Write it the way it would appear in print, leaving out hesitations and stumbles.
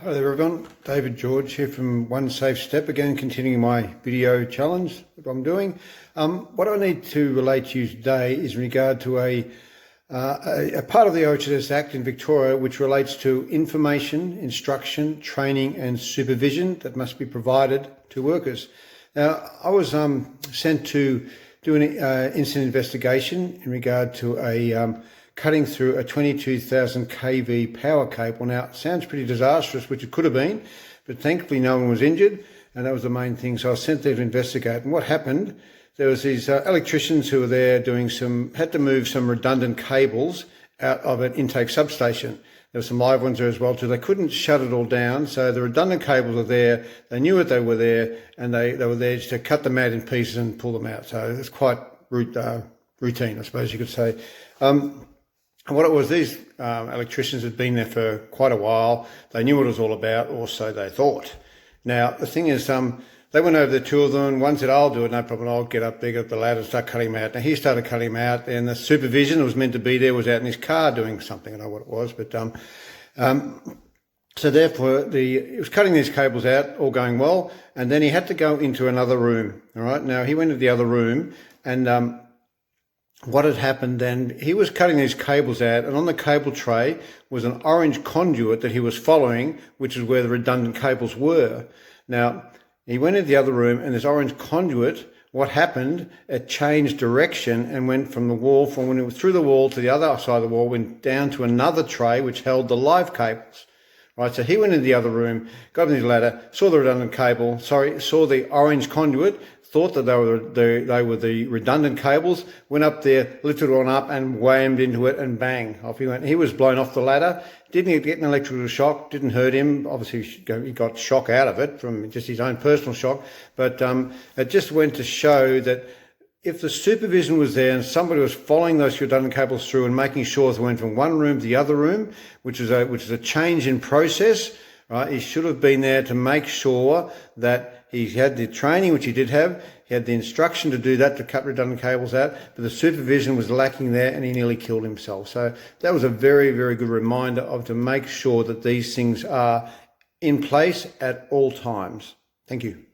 Hello there everyone, David George here from One Safe Step, again continuing my video challenge that I'm doing. What I need to relate to you today is in regard to a part of the OHS Act in Victoria which relates to information, instruction, training and supervision that must be provided to workers. Now, I was sent to do an incident investigation in regard to a cutting through a 22,000 kV power cable. Now, it sounds pretty disastrous, which it could have been, but thankfully no one was injured, and that was the main thing. So I was sent there to investigate. And what happened, there was these electricians who were there had to move some redundant cables out of an intake substation. There were some live ones there as well too. They couldn't shut it all down, so the redundant cables were there. They knew that they were there, and they were there just to cut them out in pieces and pull them out. So it's quite routine, I suppose you could say. And what it was, these electricians had been there for quite a while. They knew what it was all about, or so they thought. Now, the thing is, they went over, the two of them. One said, I'll do it, no problem. I'll get up there, get up the ladder and start cutting them out. Now, he started cutting them out, and the supervision that was meant to be there was out in his car doing something. I don't know what it was, but so therefore, he was cutting these cables out, all going well, and then he had to go into another room. All right. Now, he went into the other room, and what had happened then, he was cutting these cables out, and on the cable tray was an orange conduit that he was following, which is where the redundant cables were. Now, he went into the other room, and this orange conduit, what happened, it changed direction and went from the wall, from when it was through the wall to the other side of the wall, went down to another tray which held the live cables. Right, so he went into the other room, got up into the ladder, saw the redundant cable, saw the orange conduit, thought that they were the redundant cables, went up there, lifted one up and whammed into it, and bang, off he went. He was blown off the ladder, didn't get an electrical shock, didn't hurt him. Obviously he got shock out of it from just his own personal shock, but it just went to show that if the supervision was there and somebody was following those redundant cables through and making sure they went from one room to the other room, which is a change in process, right? He should have been there to make sure that he had the training, which he did have. He had the instruction to do that, to cut redundant cables out, but the supervision was lacking there, and he nearly killed himself. So that was a very, very good reminder to make sure that these things are in place at all times. Thank you.